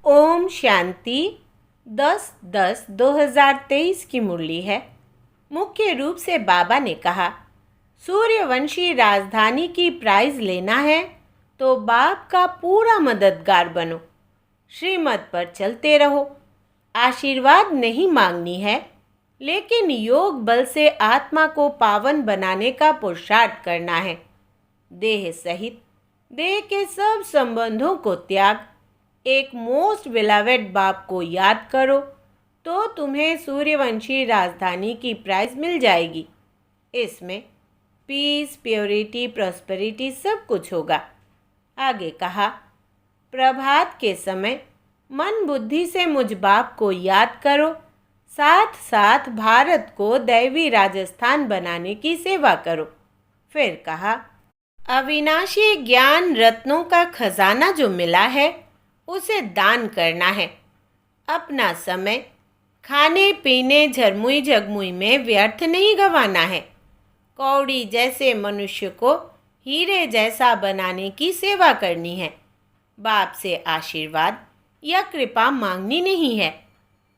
ओम शांति 10-10-2023 की मुरली है। मुख्य रूप से बाबा ने कहा, सूर्यवंशी राजधानी की प्राइज लेना है तो बाप का पूरा मददगार बनो। श्रीमत पर चलते रहो। आशीर्वाद नहीं मांगनी है, लेकिन योग बल से आत्मा को पावन बनाने का पुरुषार्थ करना है। देह सहित देह के सब संबंधों को त्याग एक मोस्ट बिलवेड बाप को याद करो तो तुम्हें सूर्यवंशी राजधानी की प्राइज मिल जाएगी। इसमें पीस, प्योरिटी, प्रॉस्पेरिटी सब कुछ होगा। आगे कहा, प्रभात के समय मन बुद्धि से मुझ बाप को याद करो, साथ साथ भारत को दैवी राजस्थान बनाने की सेवा करो। फिर कहा, अविनाशी ज्ञान रत्नों का खजाना जो मिला है उसे दान करना है। अपना समय खाने पीने झरमुई झगमुई में व्यर्थ नहीं गंवाना है। कौड़ी जैसे मनुष्य को हीरे जैसा बनाने की सेवा करनी है। बाप से आशीर्वाद या कृपा मांगनी नहीं है,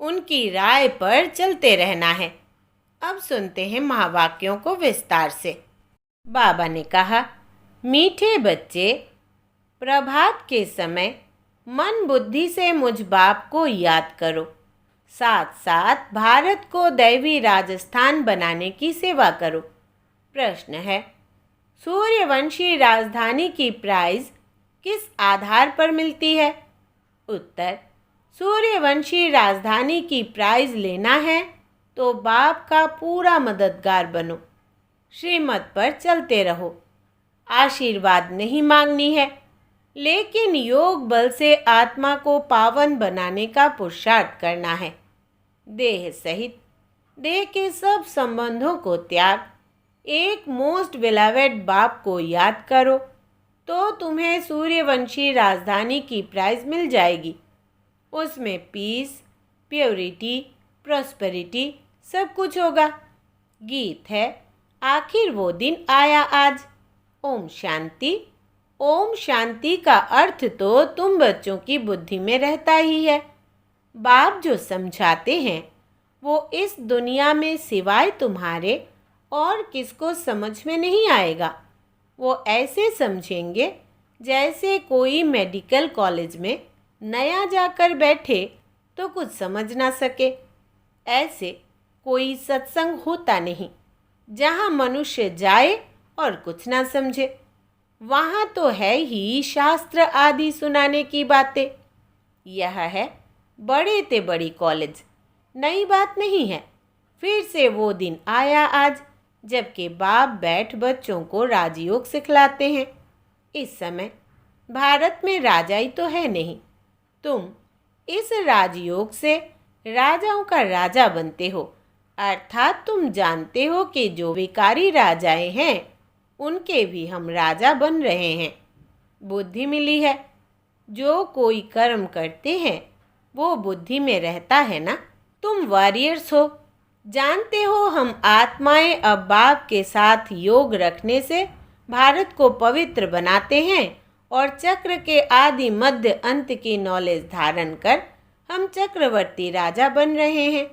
उनकी राय पर चलते रहना है। अब सुनते हैं महावाक्यों को विस्तार से। बाबा ने कहा, मीठे बच्चे, प्रभात के समय मन बुद्धि से मुझ बाप को याद करो, साथ साथ भारत को दैवी राजस्थान बनाने की सेवा करो। प्रश्न है, सूर्यवंशी राजधानी की प्राइज किस आधार पर मिलती है? उत्तर, सूर्यवंशी राजधानी की प्राइज लेना है तो बाप का पूरा मददगार बनो। श्रीमत पर चलते रहो। आशीर्वाद नहीं मांगनी है, लेकिन योग बल से आत्मा को पावन बनाने का पुरुषार्थ करना है। देह सहित देह के सब संबंधों को त्याग एक मोस्ट बिलवेड बाप को याद करो तो तुम्हें सूर्यवंशी राजधानी की प्राइज मिल जाएगी। उसमें पीस, प्योरिटी, प्रॉस्पेरिटी सब कुछ होगा। गीत है, आखिर वो दिन आया आज। ओम शांति। ओम शांति का अर्थ तो तुम बच्चों की बुद्धि में रहता ही है। बाप जो समझाते हैं वो इस दुनिया में सिवाय तुम्हारे और किसको समझ में नहीं आएगा। वो ऐसे समझेंगे जैसे कोई मेडिकल कॉलेज में नया जाकर बैठे तो कुछ समझ ना सके। ऐसे कोई सत्संग होता नहीं जहाँ मनुष्य जाए और कुछ ना समझे। वहाँ तो है ही शास्त्र आदि सुनाने की बातें। यह है बड़े ते बड़ी कॉलेज, नई बात नहीं है। फिर से वो दिन आया आज जबकि बाप बैठ बच्चों को राजयोग सिखलाते हैं। इस समय भारत में राजाई तो है नहीं। तुम इस राजयोग से राजाओं का राजा बनते हो, अर्थात तुम जानते हो कि जो विकारी राजाएं हैं उनके भी हम राजा बन रहे हैं। बुद्धि मिली है। जो कोई कर्म करते हैं वो बुद्धि में रहता है ना। तुम वॉरियर्स हो, जानते हो हम आत्माएं अब बाप के साथ योग रखने से भारत को पवित्र बनाते हैं और चक्र के आदि मध्य अंत की नॉलेज धारण कर हम चक्रवर्ती राजा बन रहे हैं।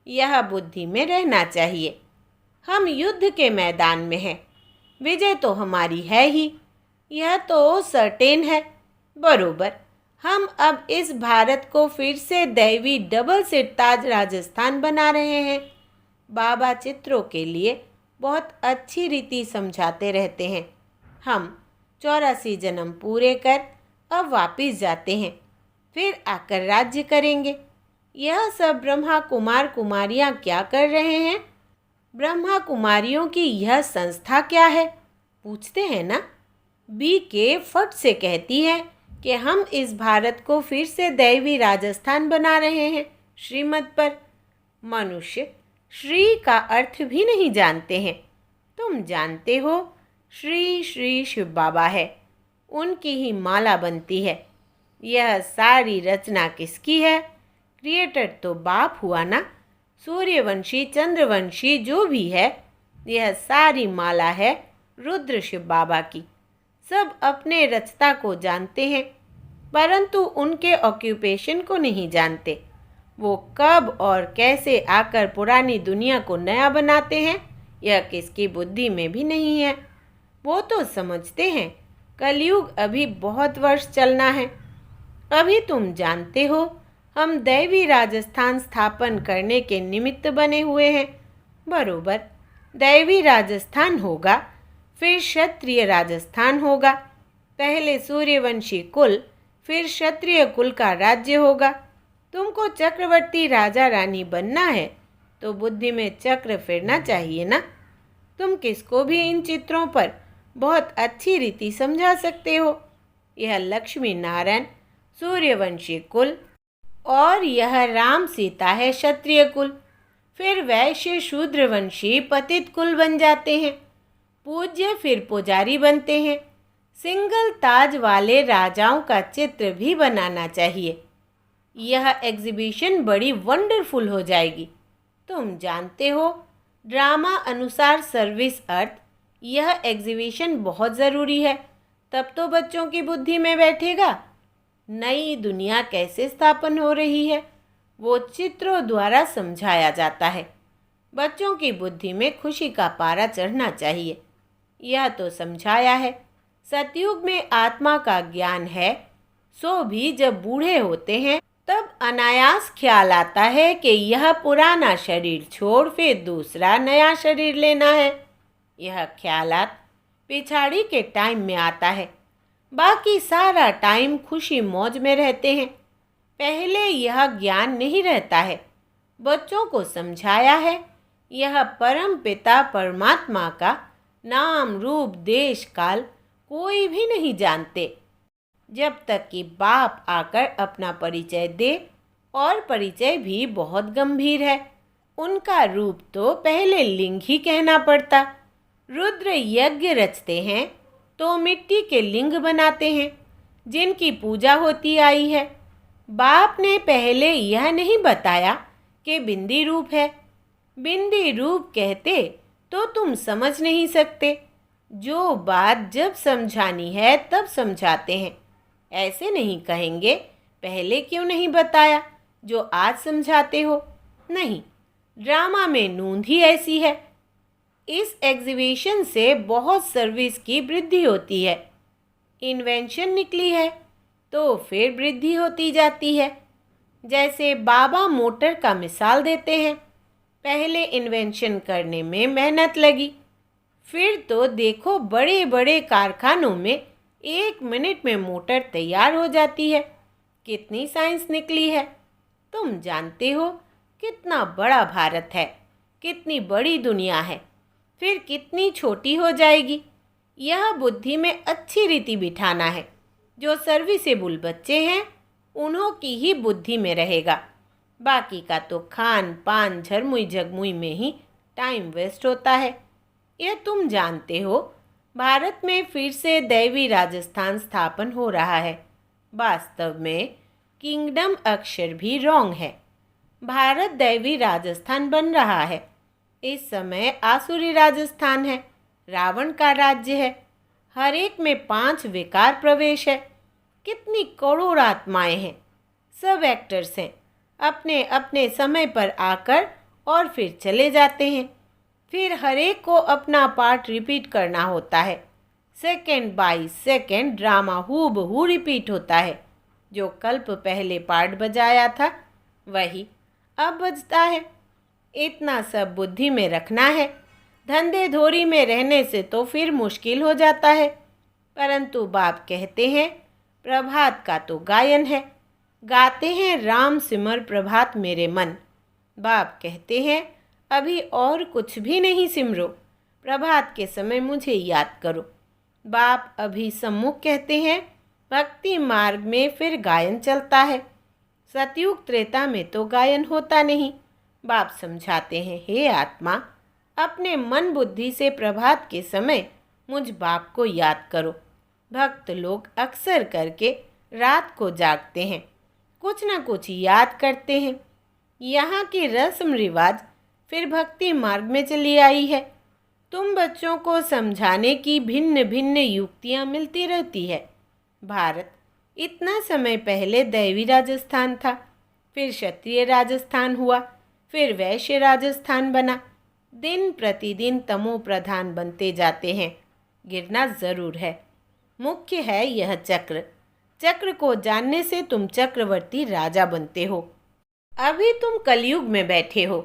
यह बुद्धि में रहना चाहिए। हम युद्ध के मैदान में हैं, विजय तो हमारी है ही, यह तो सर्टेन है। बरोबर हम अब इस भारत को फिर से दैवी डबल सीट ताज राजस्थान बना रहे हैं। बाबा चित्रों के लिए बहुत अच्छी रीति समझाते रहते हैं। हम 84 जन्म पूरे कर अब वापिस जाते हैं, फिर आकर राज्य करेंगे। यह सब ब्रह्मा कुमार कुमारियाँ क्या कर रहे हैं? ब्रह्मा कुमारियों की यह संस्था क्या है, पूछते हैं ना। बी के फट से कहती है कि हम इस भारत को फिर से दैवी राजस्थान बना रहे हैं। श्रीमत पर मनुष्य श्री का अर्थ भी नहीं जानते हैं। तुम जानते हो श्री श्री शिव बाबा है, उनकी ही माला बनती है। यह सारी रचना किसकी है? क्रिएटर तो बाप हुआ ना। सूर्यवंशी चंद्रवंशी जो भी है, यह सारी माला है रुद्र शिव बाबा की। सब अपने रचता को जानते हैं। परंतु उनके ऑक्यूपेशन को नहीं जानते। वो कब और कैसे आकर पुरानी दुनिया को नया बनाते हैं, यह किसकी बुद्धि में भी नहीं है। वो तो समझते हैं कलयुग अभी बहुत वर्ष चलना है। अभी तुम जानते हो हम दैवी राजस्थान स्थापन करने के निमित्त बने हुए हैं। बरोबर, दैवी राजस्थान होगा, फिर क्षत्रिय राजस्थान होगा। पहले सूर्यवंशी कुल, फिर क्षत्रिय कुल का राज्य होगा। तुमको चक्रवर्ती राजा रानी बनना है तो बुद्धि में चक्र फिरना चाहिए ना। तुम किसको भी इन चित्रों पर बहुत अच्छी रीति समझा सकते हो। यह लक्ष्मी नारायण सूर्यवंशी कुल और यह राम सीता है क्षत्रिय कुल। फिर वैश्य शूद्रवंशी पतित कुल बन जाते हैं। पूज्य फिर पुजारी बनते हैं। सिंगल ताज वाले राजाओं का चित्र भी बनाना चाहिए। यह एग्जीबिशन बड़ी वंडरफुल हो जाएगी। तुम जानते हो ड्रामा अनुसार सर्विस अर्थ, यह एग्जीबिशन बहुत ज़रूरी है। तब तो बच्चों की बुद्धि में बैठेगा नई दुनिया कैसे स्थापन हो रही है, वो चित्रों द्वारा समझाया जाता है। बच्चों की बुद्धि में खुशी का पारा चढ़ना चाहिए। यह तो समझाया है सतयुग में आत्मा का ज्ञान है, सो भी जब बूढ़े होते हैं तब अनायास ख्याल आता है कि यह पुराना शरीर छोड़ फिर दूसरा नया शरीर लेना है। यह ख्यालात पिछाड़ी के टाइम में आता है। बाकी सारा टाइम खुशी मौज में रहते हैं। पहले यह ज्ञान नहीं रहता है। बच्चों को समझाया है यह परम पिता परमात्मा का नाम रूप देश काल कोई भी नहीं जानते, जब तक कि बाप आकर अपना परिचय दे, और परिचय भी बहुत गंभीर है। उनका रूप तो पहले लिंग ही कहना पड़ता। रुद्र यज्ञ रचते हैं तो मिट्टी के लिंग बनाते हैं जिनकी पूजा होती आई है। बाप ने पहले यह नहीं बताया कि बिंदी रूप है। बिंदी रूप कहते तो तुम समझ नहीं सकते। जो बात जब समझानी है तब समझाते हैं। ऐसे नहीं कहेंगे पहले क्यों नहीं बताया जो आज समझाते हो। नहीं, ड्रामा में नूंद ही ऐसी है। इस एग्जीबिशन से बहुत सर्विस की वृद्धि होती है। इन्वेंशन निकली है तो फिर वृद्धि होती जाती है। जैसे बाबा मोटर का मिसाल देते हैं। पहले इन्वेंशन करने में मेहनत लगी, फिर तो देखो बड़े बड़े कारखानों में 1 मिनट में मोटर तैयार हो जाती है। कितनी साइंस निकली है। तुम जानते हो कितना बड़ा भारत है, कितनी बड़ी दुनिया है, फिर कितनी छोटी हो जाएगी। यह बुद्धि में अच्छी रीति बिठाना है। जो सर्विसेबल बच्चे हैं उन्हों की ही बुद्धि में रहेगा। बाकी का तो खान पान झरमुई झगमुई में ही टाइम वेस्ट होता है। यह तुम जानते हो भारत में फिर से दैवी राजस्थान स्थापन हो रहा है। वास्तव में किंगडम अक्षर भी रॉन्ग है। भारत दैवी राजस्थान बन रहा है। इस समय आसुरी राजस्थान है, रावण का राज्य है। हर एक में 5 विकार प्रवेश है। कितनी करोड़ आत्माएं हैं, सब एक्टर्स हैं। अपने अपने समय पर आकर और फिर चले जाते हैं। फिर हर एक को अपना पार्ट रिपीट करना होता है। सेकंड बाय सेकंड ड्रामा हूबहू रिपीट होता है। जो कल्प पहले पार्ट बजाया था वही अब बजता है। इतना सब बुद्धि में रखना है। धंधे धोरी में रहने से तो फिर मुश्किल हो जाता है। परंतु बाप कहते हैं प्रभात का तो गायन है। गाते हैं राम सिमर प्रभात मेरे मन। बाप कहते हैं अभी और कुछ भी नहीं सिमरो, प्रभात के समय मुझे याद करो। बाप अभी सम्मुख कहते हैं भक्ति मार्ग में फिर गायन चलता है। सतयुग त्रेता में तो गायन होता नहीं। बाप समझाते हैं हे आत्मा, अपने मन बुद्धि से प्रभात के समय मुझ बाप को याद करो। भक्त लोग अक्सर करके रात को जागते हैं, कुछ न कुछ याद करते हैं। यहाँ की रस्म रिवाज फिर भक्ति मार्ग में चली आई है। तुम बच्चों को समझाने की भिन्न भिन्न युक्तियाँ मिलती रहती है। भारत इतना समय पहले दैवी राजस्थान था, फिर क्षत्रिय राजस्थान हुआ, फिर वैश्य राजस्थान बना। दिन प्रतिदिन तमो प्रधान बनते जाते हैं। गिरना ज़रूर है। मुख्य है यह चक्र। चक्र को जानने से तुम चक्रवर्ती राजा बनते हो। अभी तुम कलयुग में बैठे हो,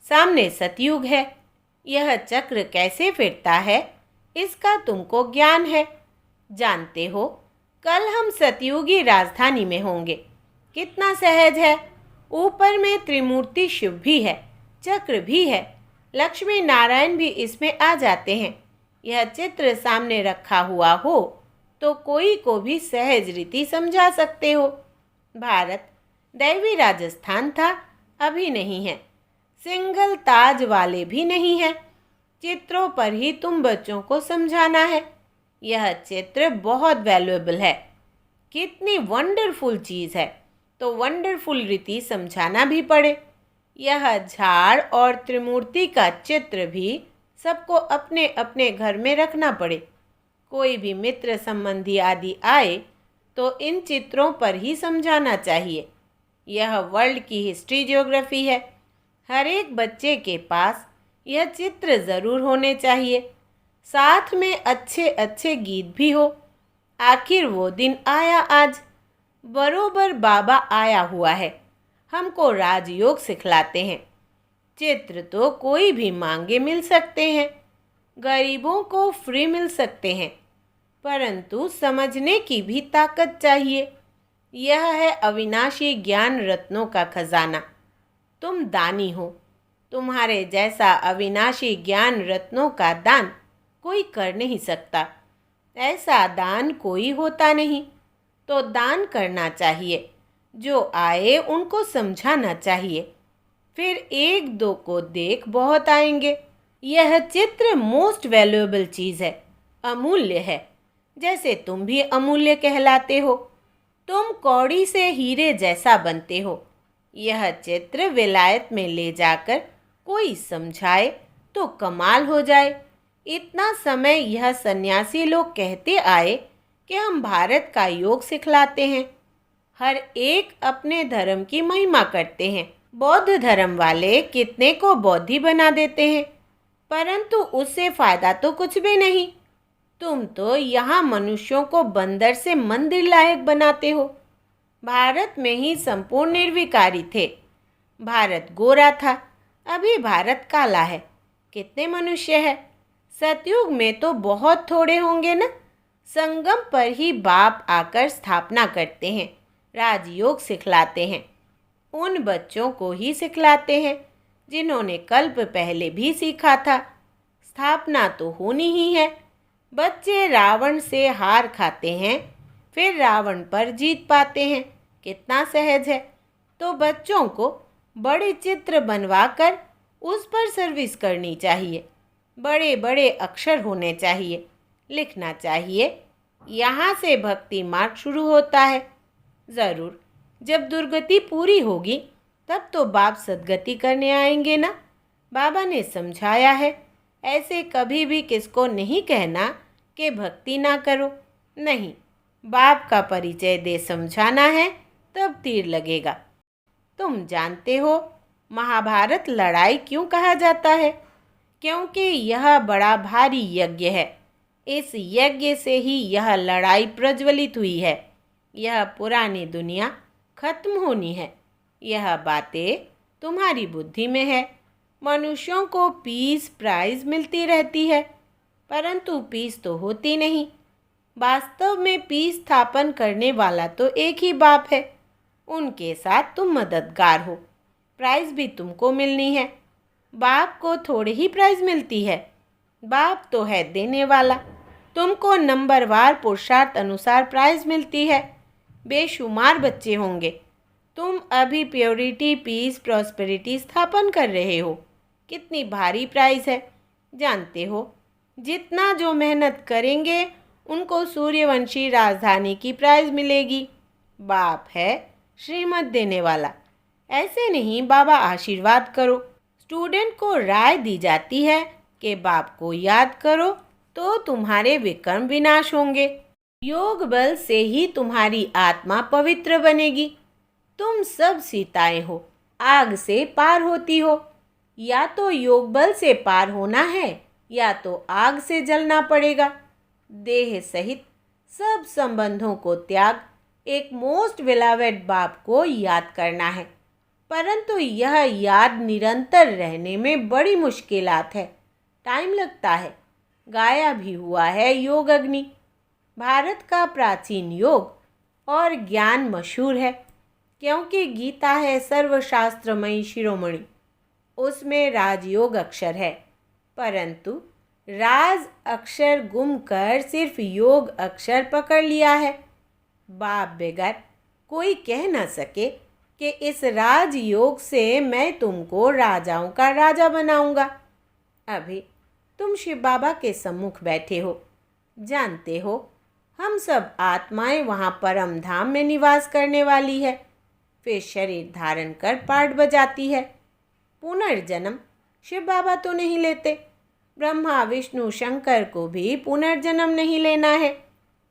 सामने सतयुग है। यह चक्र कैसे फिरता है, इसका तुमको ज्ञान है। जानते हो, कल हम सतयुगी राजधानी में होंगे। कितना सहज है। ऊपर में त्रिमूर्ति शिव भी है, चक्र भी है, लक्ष्मी नारायण भी इसमें आ जाते हैं। यह चित्र सामने रखा हुआ हो तो कोई को भी सहज रीति समझा सकते हो। भारत दैवी राजस्थान था, अभी नहीं है। सिंगल ताज वाले भी नहीं है। चित्रों पर ही तुम बच्चों को समझाना है। यह चित्र बहुत वैल्यूएबल है। कितनी वंडरफुल चीज़ है, तो वंडरफुल रीति समझाना भी पड़े। यह झाड़ और त्रिमूर्ति का चित्र भी सबको अपने अपने घर में रखना पड़े। कोई भी मित्र संबंधी आदि आए तो इन चित्रों पर ही समझाना चाहिए। यह वर्ल्ड की हिस्ट्री ज्योग्राफी है। हर एक बच्चे के पास यह चित्र ज़रूर होने चाहिए। साथ में अच्छे अच्छे गीत भी हो। आखिर वो दिन आया आज। बरोबर बाबा आया हुआ है, हमको राजयोग सिखलाते हैं। चित्र तो कोई भी मांगे मिल सकते हैं, गरीबों को फ्री मिल सकते हैं, परंतु समझने की भी ताकत चाहिए। यह है अविनाशी ज्ञान रत्नों का खजाना। तुम दानी हो। तुम्हारे जैसा अविनाशी ज्ञान रत्नों का दान कोई कर नहीं सकता। ऐसा दान कोई होता नहीं, तो दान करना चाहिए। जो आए उनको समझाना चाहिए। फिर एक दो को देख बहुत आएंगे। यह चित्र मोस्ट वैल्यूएबल चीज़ है, अमूल्य है। जैसे तुम भी अमूल्य कहलाते हो। तुम कौड़ी से हीरे जैसा बनते हो। यह चित्र विलायत में ले जाकर कोई समझाए तो कमाल हो जाए। इतना समय यह सन्यासी लोग कहते आए कि हम भारत का योग सिखलाते हैं। हर एक अपने धर्म की महिमा करते हैं। बौद्ध धर्म वाले कितने को बौद्धि बना देते हैं, परंतु उससे फायदा तो कुछ भी नहीं। तुम तो यहाँ मनुष्यों को बंदर से मंदिर लायक बनाते हो। भारत में ही संपूर्ण निर्विकारी थे। भारत गोरा था, अभी भारत काला है। कितने मनुष्य है। सतयुग में तो बहुत थोड़े होंगे ना। संगम पर ही बाप आकर स्थापना करते हैं, राजयोग सिखलाते हैं। उन बच्चों को ही सिखलाते हैं जिन्होंने कल्प पहले भी सीखा था। स्थापना तो होनी ही है। बच्चे रावण से हार खाते हैं, फिर रावण पर जीत पाते हैं। कितना सहज है। तो बच्चों को बड़े चित्र बनवाकर उस पर सर्विस करनी चाहिए। बड़े बड़े अक्षर होने चाहिए, लिखना चाहिए। यहाँ से भक्ति मार्ग शुरू होता है। ज़रूर जब दुर्गति पूरी होगी तब तो बाप सद्गति करने आएंगे ना। बाबा ने समझाया है, ऐसे कभी भी किसको नहीं कहना कि भक्ति ना करो। नहीं, बाप का परिचय दे समझाना है, तब तीर लगेगा। तुम जानते हो महाभारत लड़ाई क्यों कहा जाता है? क्योंकि यह बड़ा भारी यज्ञ है। इस यज्ञ से ही यह लड़ाई प्रज्वलित हुई है। यह पुरानी दुनिया खत्म होनी है। यह बातें तुम्हारी बुद्धि में है। मनुष्यों को पीस प्राइज मिलती रहती है, परंतु पीस तो होती नहीं। वास्तव में पीस स्थापन करने वाला तो एक ही बाप है। उनके साथ तुम मददगार हो। प्राइज भी तुमको मिलनी है। बाप को थोड़ी ही प्राइज मिलती है। बाप तो है देने वाला। तुमको नंबरवार पुरुषार्थ अनुसार प्राइज मिलती है। बेशुमार बच्चे होंगे। तुम अभी प्योरिटी, पीस, प्रॉस्पेरिटी स्थापन कर रहे हो। कितनी भारी प्राइज है। जानते हो, जितना जो मेहनत करेंगे उनको सूर्यवंशी राजधानी की प्राइज मिलेगी। बाप है श्रीमत देने वाला। ऐसे नहीं बाबा आशीर्वाद करो। स्टूडेंट को राय दी जाती है कि बाप को याद करो तो तुम्हारे विक्रम विनाश होंगे। योग बल से ही तुम्हारी आत्मा पवित्र बनेगी। तुम सब सीताएं हो, आग से पार होती हो। या तो योग बल से पार होना है या तो आग से जलना पड़ेगा। देह सहित सब संबंधों को त्याग एक मोस्ट बिलवेड बाप को याद करना है। परंतु यह याद निरंतर रहने में बड़ी मुश्किलात है, टाइम लगता है। गाया भी हुआ है योग अग्नि। भारत का प्राचीन योग और ज्ञान मशहूर है, क्योंकि गीता है सर्वशास्त्रमयी शिरोमणि। उसमें राजयोग अक्षर है, परंतु राज अक्षर गुम कर सिर्फ योग अक्षर पकड़ लिया है। बाप बगैर कोई कह न सके कि इस राजयोग से मैं तुमको राजाओं का राजा बनाऊंगा। अभी तुम शिव बाबा के सम्मुख बैठे हो, जानते हो हम सब आत्माएं वहाँ परम धाम में निवास करने वाली है, फिर शरीर धारण कर पाठ बजाती है। पुनर्जन्म शिव बाबा तो नहीं लेते, ब्रह्मा विष्णु शंकर को भी पुनर्जन्म नहीं लेना है।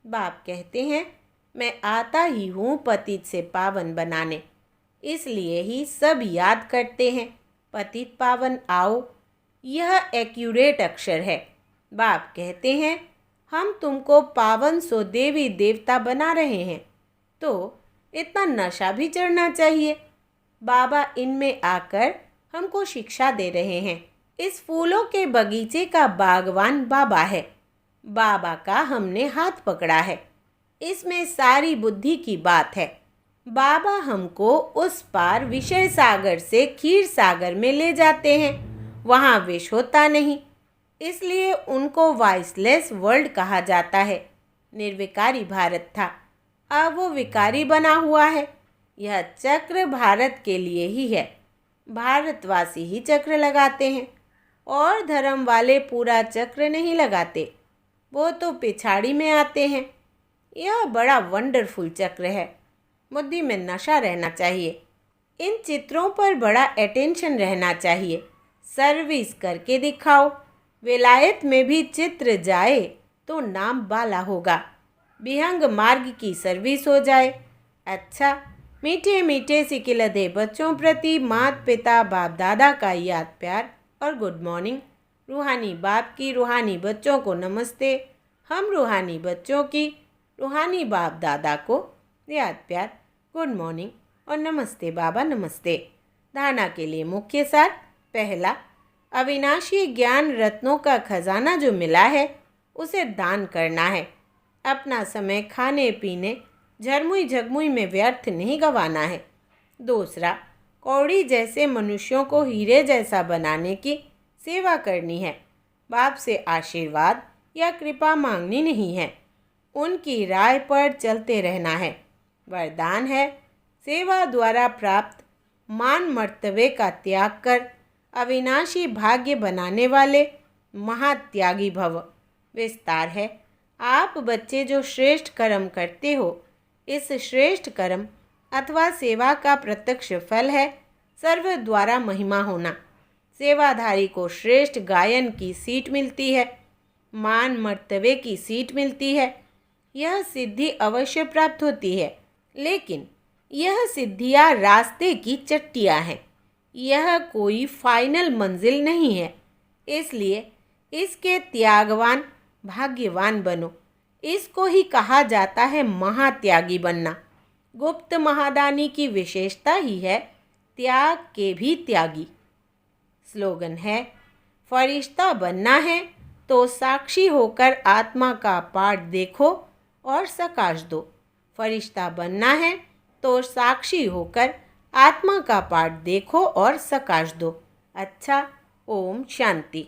बाप कहते हैं मैं आता ही हूँ पतित से पावन बनाने, इसलिए ही सब याद करते हैं पतित पावन आओ। यह एक्यूरेट अक्षर है। बाप कहते हैं हम तुमको पावन सो देवी देवता बना रहे हैं, तो इतना नशा भी चढ़ना चाहिए। बाबा इनमें आकर हमको शिक्षा दे रहे हैं। इस फूलों के बगीचे का बागवान बाबा है। बाबा का हमने हाथ पकड़ा है। इसमें सारी बुद्धि की बात है। बाबा हमको उस पार विषय सागर से क्षीर सागर में ले जाते हैं। वहाँ विष होता नहीं, इसलिए उनको वॉइसलेस वर्ल्ड कहा जाता है। निर्विकारी भारत था, अब वो विकारी बना हुआ है। यह चक्र भारत के लिए ही है। भारतवासी ही चक्र लगाते हैं और धर्म वाले पूरा चक्र नहीं लगाते, वो तो पिछाड़ी में आते हैं। यह बड़ा वंडरफुल चक्र है। बुद्धि में नशा रहना चाहिए। इन चित्रों पर बड़ा अटेंशन रहना चाहिए। सर्विस करके दिखाओ। विलायत में भी चित्र जाए तो नाम बाला होगा। विहंग मार्ग की सर्विस हो जाए। अच्छा, मीठे मीठे सिकिलधे बच्चों प्रति माता पिता बाप दादा का याद प्यार और गुड मॉर्निंग। रूहानी बाप की रूहानी बच्चों को नमस्ते। हम रूहानी बच्चों की रूहानी बाप दादा को याद प्यार, गुड मॉर्निंग और नमस्ते बाबा नमस्ते। धारणा के लिए मुख्य सार। पहला, अविनाशी ज्ञान रत्नों का खजाना जो मिला है उसे दान करना है। अपना समय खाने पीने झरमुई झगमुई में व्यर्थ नहीं गंवाना है। दूसरा, कौड़ी जैसे मनुष्यों को हीरे जैसा बनाने की सेवा करनी है। बाप से आशीर्वाद या कृपा मांगनी नहीं है, उनकी राय पर चलते रहना है। वरदान है सेवा द्वारा प्राप्त मान मर्तबे का त्याग कर अविनाशी भाग्य बनाने वाले महात्यागी भव। विस्तार है, आप बच्चे जो श्रेष्ठ कर्म करते हो, इस श्रेष्ठ कर्म अथवा सेवा का प्रत्यक्ष फल है सर्व द्वारा महिमा होना। सेवाधारी को श्रेष्ठ गायन की सीट मिलती है, मान मर्तबे की सीट मिलती है। यह सिद्धि अवश्य प्राप्त होती है, लेकिन यह सिद्धियाँ रास्ते की चट्टियाँ हैं। यह कोई फाइनल मंजिल नहीं है, इसलिए इसके त्यागवान भाग्यवान बनो। इसको ही कहा जाता है महात्यागी बनना। गुप्त महादानी की विशेषता ही है त्याग के भी त्यागी। स्लोगन है, फरिश्ता बनना है तो साक्षी होकर आत्मा का पाठ देखो और सकाश दो। फरिश्ता बनना है तो साक्षी होकर आत्मा का पाठ देखो और सकाश दो। अच्छा, ओम शांति।